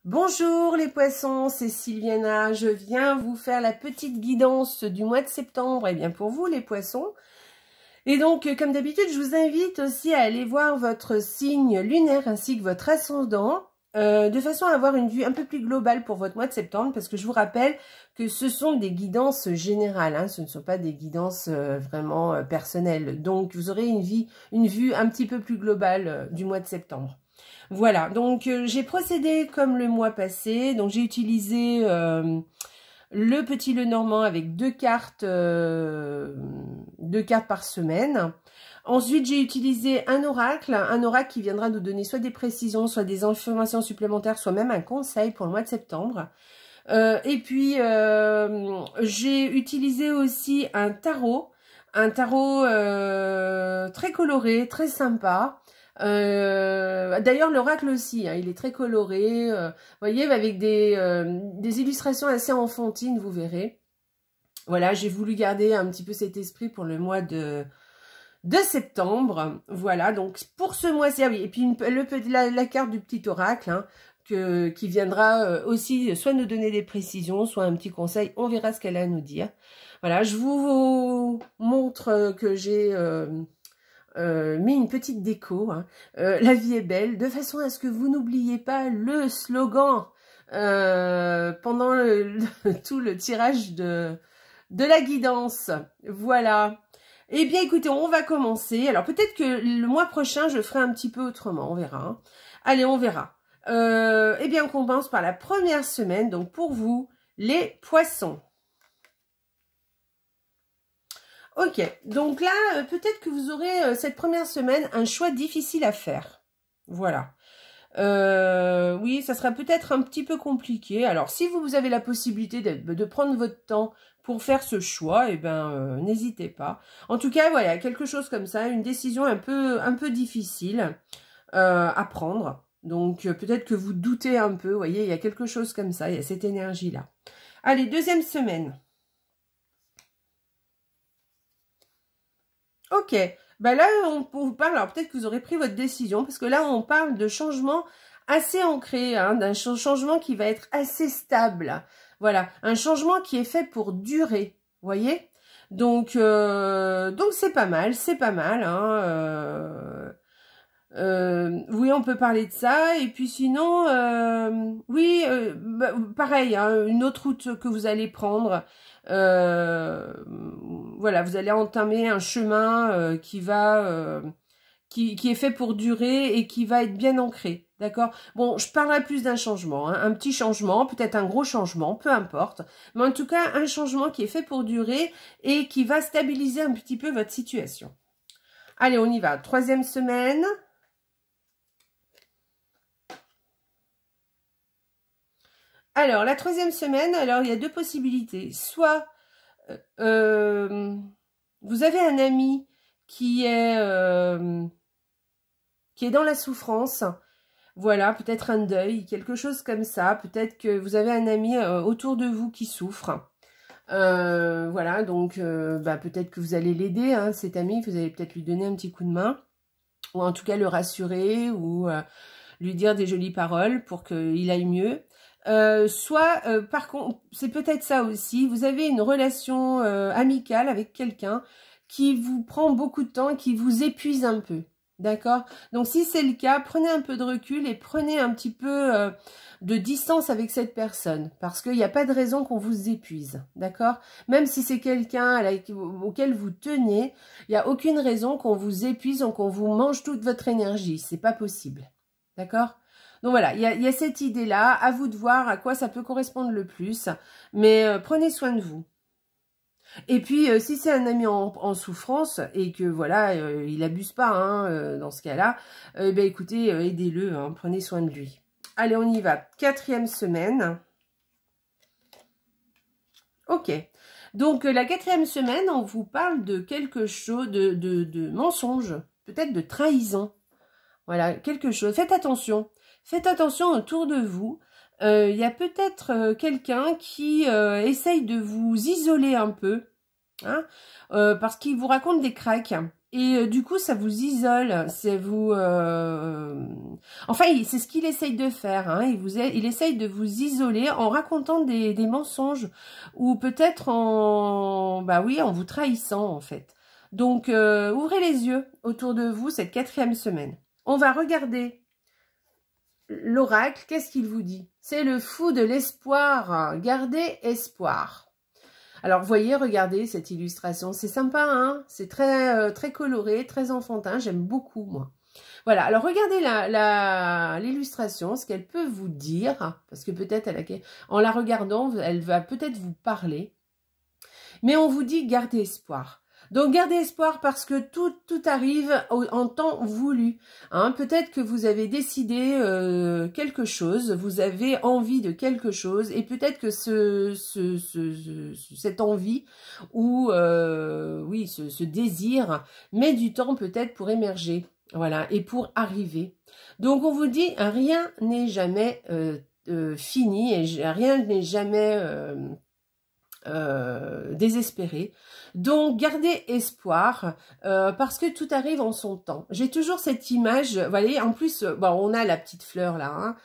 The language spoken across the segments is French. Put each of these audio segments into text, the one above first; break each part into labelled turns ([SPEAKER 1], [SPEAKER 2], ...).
[SPEAKER 1] Bonjour les poissons, c'est Sylviana. Je viens vous faire la petite guidance du mois de septembre, et bien pour vous les poissons. Et donc, comme d'habitude, je vous invite aussi à aller voir votre signe lunaire ainsi que votre ascendant, de façon à avoir une vue un peu plus globale pour votre mois de septembre, parce que je vous rappelle que ce sont des guidances générales, hein, ce ne sont pas des guidances vraiment personnelles. Donc, vous aurez une vue un petit peu plus globale du mois de septembre. Voilà, donc j'ai procédé comme le mois passé, donc j'ai utilisé le petit Lenormand avec deux cartes par semaine. Ensuite, j'ai utilisé un oracle qui viendra nous donner soit des précisions, soit des informations supplémentaires, soit même un conseil pour le mois de septembre. Et puis, j'ai utilisé aussi un tarot très coloré, très sympa. D'ailleurs, l'oracle aussi, hein, il est très coloré, voyez, avec des illustrations assez enfantines, vous verrez. Voilà, j'ai voulu garder un petit peu cet esprit pour le mois de septembre. Voilà, donc pour ce mois-ci, ah oui, et puis la carte du petit oracle, hein, qui viendra aussi soit nous donner des précisions, soit un petit conseil, on verra ce qu'elle a à nous dire. Voilà, je vous montre que j'ai mis une petite déco, hein. La vie est belle, de façon à ce que vous n'oubliez pas le slogan pendant tout le tirage de la guidance. Voilà. Eh bien, écoutez, on va commencer. Alors, peut-être que le mois prochain, je ferai un petit peu autrement. On verra. Hein. Allez, on verra. Eh bien, on commence par la première semaine. Donc, pour vous, les poissons. Ok. Donc là, peut-être que vous aurez cette première semaine un choix difficile à faire. Voilà. Oui, ça sera peut-être un petit peu compliqué. Alors, si vous avez la possibilité de prendre votre temps pour faire ce choix, eh ben, n'hésitez pas. En tout cas, voilà, quelque chose comme ça, une décision un peu difficile à prendre. Donc, peut-être que vous doutez un peu, vous voyez, il y a quelque chose comme ça, il y a cette énergie-là. Allez, deuxième semaine. Ok, ben là, on vous parle, alors peut-être que vous aurez pris votre décision, parce que là, on parle de changement assez ancré, hein, d'un changement qui va être assez stable. Voilà, un changement qui est fait pour durer, voyez. Donc c'est pas mal, hein, oui, on peut parler de ça. Et puis sinon, oui, pareil, hein, une autre route que vous allez prendre. Voilà, vous allez entamer un chemin qui est fait pour durer et qui va être bien ancré. D'accord? Bon, je parlerai plus d'un changement, hein, un petit changement, peut-être un gros changement, peu importe. Mais en tout cas, un changement qui est fait pour durer et qui va stabiliser un petit peu votre situation. Allez, on y va. Troisième semaine. Alors, la troisième semaine, alors il y a deux possibilités. Soit vous avez un ami qui est dans la souffrance, voilà, peut-être un deuil, quelque chose comme ça. Peut-être que vous avez un ami autour de vous qui souffre. Voilà, donc peut-être que vous allez l'aider, hein, cet ami, vous allez peut-être lui donner un petit coup de main, ou en tout cas le rassurer, ou lui dire des jolies paroles pour qu'il aille mieux. Soit, par contre, c'est peut-être ça aussi, vous avez une relation amicale avec quelqu'un qui vous prend beaucoup de temps, qui vous épuise un peu, d'accord? Donc, si c'est le cas, prenez un peu de recul et prenez un petit peu de distance avec cette personne, parce qu'il n'y a pas de raison qu'on vous épuise, d'accord? Même si c'est quelqu'un auquel vous tenez, il n'y a aucune raison qu'on vous épuise ou qu'on vous mange toute votre énergie, c'est pas possible, d'accord? Donc voilà, il y a cette idée-là, à vous de voir à quoi ça peut correspondre le plus, mais prenez soin de vous. Et puis, si c'est un ami en souffrance et que voilà, il abuse pas hein, dans ce cas-là, ben écoutez, aidez-le, hein, prenez soin de lui. Allez, on y va. Quatrième semaine. Ok. Donc, la quatrième semaine, on vous parle de quelque chose, de mensonge, peut-être de trahison. Voilà, quelque chose. Faites attention. Faites attention autour de vous. Il y a peut-être quelqu'un qui essaye de vous isoler un peu, hein, parce qu'il vous raconte des cracks. Et du coup, ça vous isole, c'est vous... Enfin, c'est ce qu'il essaye de faire. Hein. Il essaye de vous isoler en racontant des mensonges ou peut-être en... Bah oui, en vous trahissant, en fait. Donc, ouvrez les yeux autour de vous cette 4e semaine. On va regarder l'oracle. Qu'est-ce qu'il vous dit? C'est le fou de l'espoir. Gardez espoir. Alors, vous voyez, regardez cette illustration. C'est sympa, hein? C'est très, très coloré, très enfantin. J'aime beaucoup, moi. Voilà. Alors, regardez l'illustration, ce qu'elle peut vous dire. Parce que peut-être, en la regardant, elle va peut-être vous parler. Mais on vous dit, gardez espoir. Donc, gardez espoir parce que tout arrive en temps voulu. Hein. Peut-être que vous avez décidé quelque chose, vous avez envie de quelque chose, et peut-être que cette envie ou oui, ce désir met du temps peut-être pour émerger, voilà, et pour arriver. Donc, on vous dit, rien n'est jamais fini et rien n'est jamais désespéré. Donc, gardez espoir parce que tout arrive en son temps. J'ai toujours cette image, vous voyez, en plus, bon, on a la petite fleur là, hein,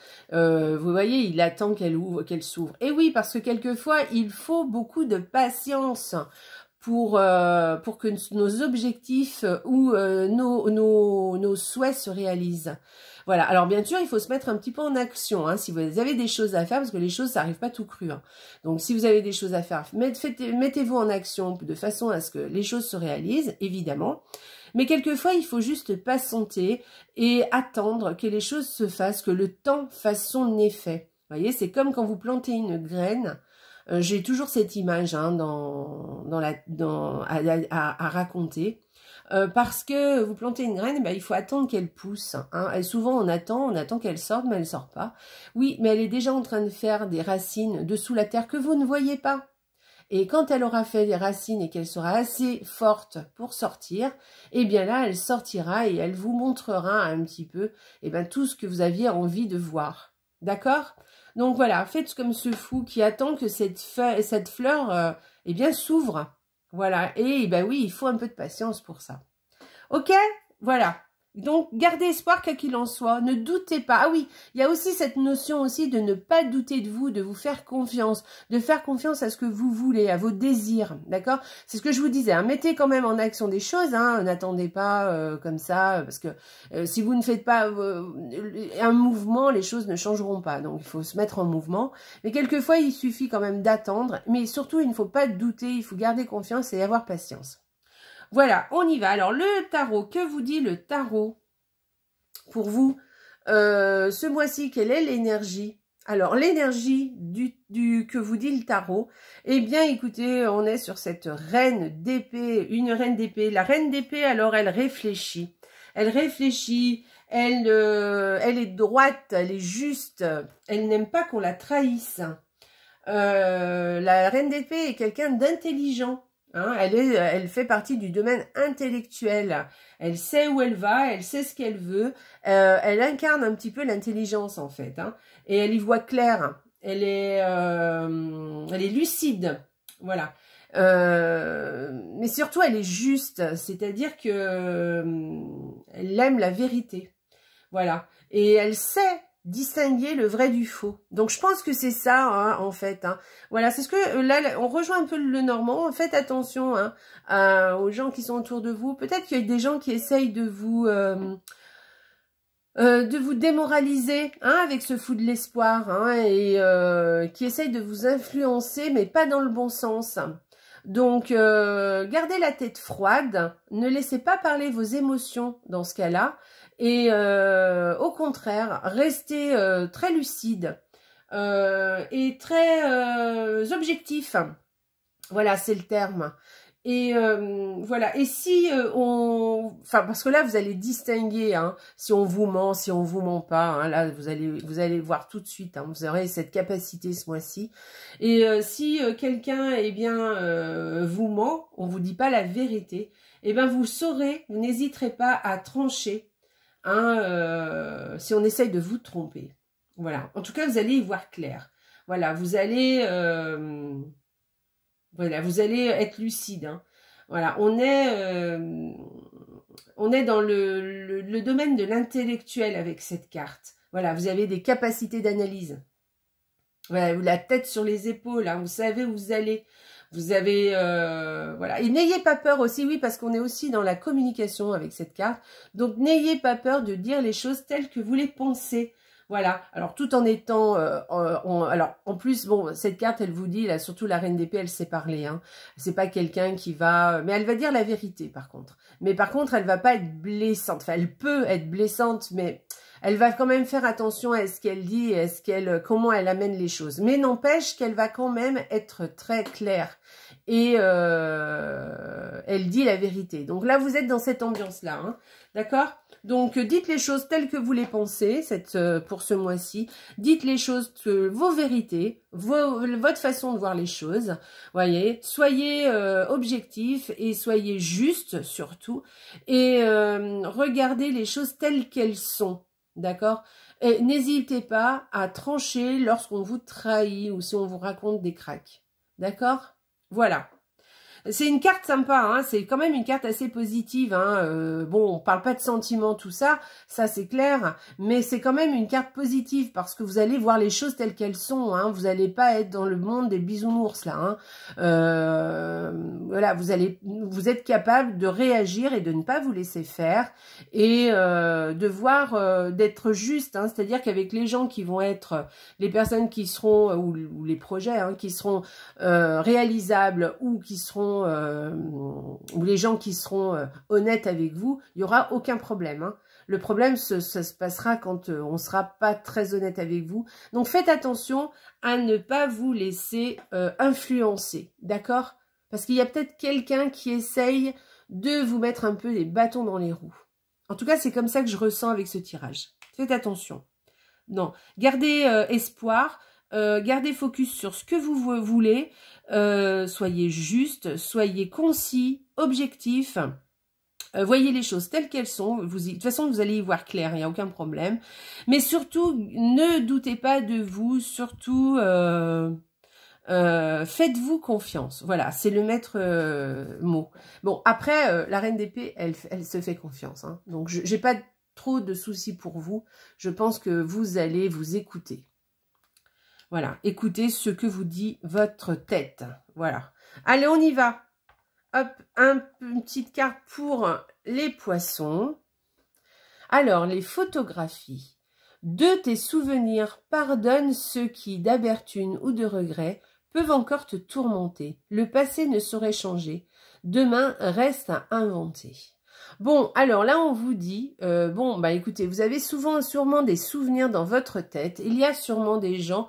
[SPEAKER 1] vous voyez, il attend qu'elle ouvre, qu'elle s'ouvre. Et oui, parce que quelquefois, il faut beaucoup de patience pour que nos objectifs ou nos souhaits se réalisent. Voilà, alors bien sûr, il faut se mettre un petit peu en action, hein, si vous avez des choses à faire, parce que les choses, ça n'arrive pas tout cru. Hein. Donc, si vous avez des choses à faire, mettez-vous en action de façon à ce que les choses se réalisent, évidemment. Mais quelquefois, il faut juste patienter et attendre que les choses se fassent, que le temps fasse son effet. Vous voyez, c'est comme quand vous plantez une graine. J'ai toujours cette image hein, à raconter. Parce que vous plantez une graine, ben, il faut attendre qu'elle pousse. Hein. Et souvent, on attend qu'elle sorte, mais elle ne sort pas. Oui, mais elle est déjà en train de faire des racines dessous la terre que vous ne voyez pas. Et quand elle aura fait des racines et qu'elle sera assez forte pour sortir, eh bien là, elle sortira et elle vous montrera un petit peu tout ce que vous aviez envie de voir. D'accord? Donc voilà, faites comme ce fou qui attend que cette fleur s'ouvre. Voilà, et ben oui, il faut un peu de patience pour ça. Ok, voilà. Donc, gardez espoir quoi qu'il en soit. Ne doutez pas. Ah oui, il y a aussi cette notion aussi de ne pas douter de vous, de vous faire confiance, de faire confiance à ce que vous voulez, à vos désirs. D'accord? C'est ce que je vous disais. Hein. Mettez quand même en action des choses. Hein. N'attendez pas comme ça, parce que si vous ne faites pas un mouvement, les choses ne changeront pas. Donc, il faut se mettre en mouvement. Mais quelquefois, il suffit quand même d'attendre. Mais surtout, il ne faut pas douter. Il faut garder confiance et avoir patience. Voilà, on y va. Alors, le tarot, que vous dit le tarot pour vous ce mois-ci? Quelle est l'énergie? Alors, l'énergie que vous dit le tarot, eh bien, écoutez, on est sur cette reine d'épée, une reine d'épée. La reine d'épée, alors, elle réfléchit. Elle réfléchit, elle est droite, elle est juste, elle n'aime pas qu'on la trahisse. La reine d'épée est quelqu'un d'intelligent. Hein, elle fait partie du domaine intellectuel. Elle sait où elle va, elle sait ce qu'elle veut. Elle incarne un petit peu l'intelligence en fait. Hein, et elle y voit clair. Elle est lucide. Voilà. Mais surtout, elle est juste. C'est-à-dire que elle aime la vérité. Voilà. Et elle sait distinguer le vrai du faux. Donc, je pense que c'est ça, hein, en fait. Hein. Voilà, c'est ce que, là, on rejoint un peu le Normand. Faites attention hein, aux gens qui sont autour de vous. Peut-être qu'il y a des gens qui essayent de vous démoraliser hein, avec ce fou de l'espoir hein, et qui essayent de vous influencer, mais pas dans le bon sens. Donc, gardez la tête froide. Ne laissez pas parler vos émotions dans ce cas-là. Et au contraire, restez très lucide et très objectif. Voilà, c'est le terme. Et voilà. Et si enfin parce que là vous allez distinguer hein, si on vous ment, si on vous ment pas. Hein, là vous allez voir tout de suite. Hein, vous aurez cette capacité ce mois-ci. Et si quelqu'un vous ment, on vous dit pas la vérité. Eh ben vous saurez, vous n'hésiterez pas à trancher. Hein, si on essaye de vous tromper. Voilà. En tout cas, vous allez y voir clair. Voilà, vous allez être lucide. Hein. Voilà, on est on est dans le domaine de l'intellectuel avec cette carte. Voilà, vous avez des capacités d'analyse. Voilà, la tête sur les épaules, hein, vous savez où vous allez. Vous avez, voilà. Et n'ayez pas peur aussi, oui, parce qu'on est aussi dans la communication avec cette carte. Donc, n'ayez pas peur de dire les choses telles que vous les pensez. Voilà. Alors, tout en étant, alors, en plus, bon, cette carte, elle vous dit, là, surtout la reine d'épée, elle sait parler, hein. C'est pas quelqu'un qui va, mais elle va dire la vérité, par contre. Mais par contre, elle va pas être blessante. Enfin, elle peut être blessante, mais elle va quand même faire attention à ce qu'elle dit, comment elle amène les choses. Mais n'empêche qu'elle va quand même être très claire. Et elle dit la vérité. Donc là, vous êtes dans cette ambiance-là. Hein, d'accord? Donc, dites les choses telles que vous les pensez pour ce mois-ci. Dites les choses, vos vérités, votre façon de voir les choses. Voyez, soyez objectif et soyez juste surtout. Et regardez les choses telles qu'elles sont. D'accord? Et n'hésitez pas à trancher lorsqu'on vous trahit ou si on vous raconte des cracks. D'accord? Voilà. C'est une carte sympa, hein, c'est quand même une carte assez positive. Hein, bon, on parle pas de sentiments, tout ça, ça c'est clair, mais c'est quand même une carte positive parce que vous allez voir les choses telles qu'elles sont. Hein, vous n'allez pas être dans le monde des bisounours là. Hein, voilà, vous êtes capable de réagir et de ne pas vous laisser faire et de voir, d'être juste. Hein, c'est-à-dire qu'avec les gens qui vont être, les personnes qui seront ou les projets hein, qui seront réalisables ou qui seront ou les gens qui seront honnêtes avec vous, il n'y aura aucun problème. Hein. Le problème, ça se passera quand on ne sera pas très honnête avec vous. Donc, faites attention à ne pas vous laisser influencer, d'accord? Parce qu'il y a peut-être quelqu'un qui essaye de vous mettre un peu des bâtons dans les roues. En tout cas, c'est comme ça que je ressens avec ce tirage. Faites attention. Non, gardez espoir. Gardez focus sur ce que vous voulez, soyez juste, soyez concis, objectif, voyez les choses telles qu'elles sont, de toute façon vous allez y voir clair, il n'y a aucun problème, mais surtout ne doutez pas de vous, surtout faites-vous confiance, voilà, c'est le maître mot. Bon, après, la reine d'épée, elle se fait confiance, hein, donc j'ai pas trop de soucis pour vous, je pense que vous allez vous écouter. Voilà, écoutez ce que vous dit votre tête. Voilà. Allez, on y va. Hop, une petite carte pour les poissons. Alors, les photographies. De tes souvenirs, pardonne ceux qui, d'amertume ou de regret, peuvent encore te tourmenter. Le passé ne saurait changer. Demain reste à inventer. Bon, alors là, on vous dit, bon, bah écoutez, vous avez sûrement des souvenirs dans votre tête. Il y a sûrement des gens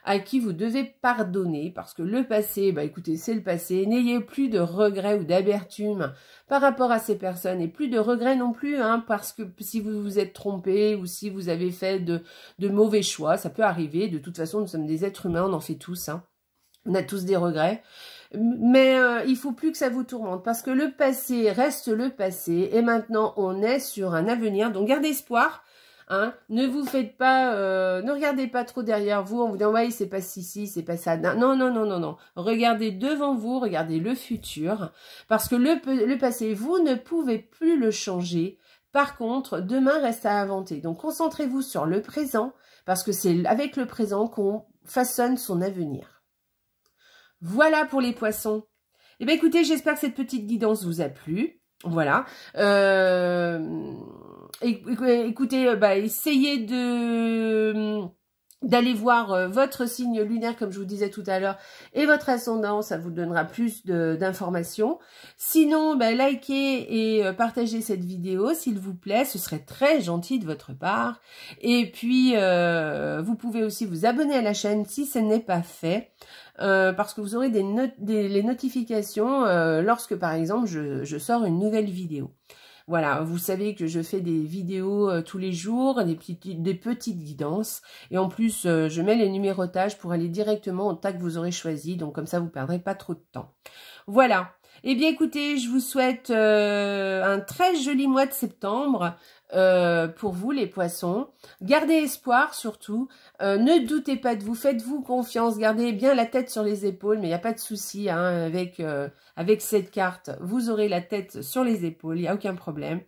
[SPEAKER 1] à qui vous devez pardonner parce que le passé, bah écoutez, c'est le passé. N'ayez plus de regrets ou d'amertume par rapport à ces personnes et plus de regrets non plus, hein, parce que si vous vous êtes trompé ou si vous avez fait de mauvais choix, ça peut arriver. De toute façon, nous sommes des êtres humains, on en fait tous, hein. On a tous des regrets. Mais il faut plus que ça vous tourmente parce que le passé reste le passé et maintenant on est sur un avenir. Donc gardez espoir, hein, ne vous faites pas, ne regardez pas trop derrière vous en vous disant ouais c'est pas ci, c'est pas ça. Non, non, non, non, non. Regardez devant vous, regardez le futur parce que le passé vous ne pouvez plus le changer. Par contre, demain reste à inventer. Donc concentrez-vous sur le présent parce que c'est avec le présent qu'on façonne son avenir. Voilà pour les poissons. Eh bien, écoutez, j'espère que cette petite guidance vous a plu. Voilà. Écoutez, bah, essayez d'aller voir votre signe lunaire, comme je vous disais tout à l'heure, et votre ascendant, ça vous donnera plus d'informations. Sinon, bah, likez et partagez cette vidéo, s'il vous plaît, ce serait très gentil de votre part. Et puis, vous pouvez aussi vous abonner à la chaîne si ce n'est pas fait. Parce que vous aurez les notifications lorsque, par exemple, je sors une nouvelle vidéo. Voilà, vous savez que je fais des vidéos tous les jours, des petites guidances. Et en plus, je mets les numérotages pour aller directement au tas que vous aurez choisi. Donc, comme ça, vous ne perdrez pas trop de temps. Voilà. Eh bien, écoutez, je vous souhaite un très joli mois de septembre pour vous, les poissons. Gardez espoir, surtout. Ne doutez pas de vous, faites-vous confiance. Gardez bien la tête sur les épaules, mais il n'y a pas de souci hein, avec cette carte. Vous aurez la tête sur les épaules, il n'y a aucun problème.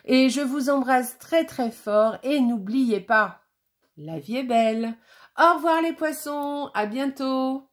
[SPEAKER 1] Et je vous embrasse très, très fort. Et n'oubliez pas, la vie est belle. Au revoir, les poissons. À bientôt.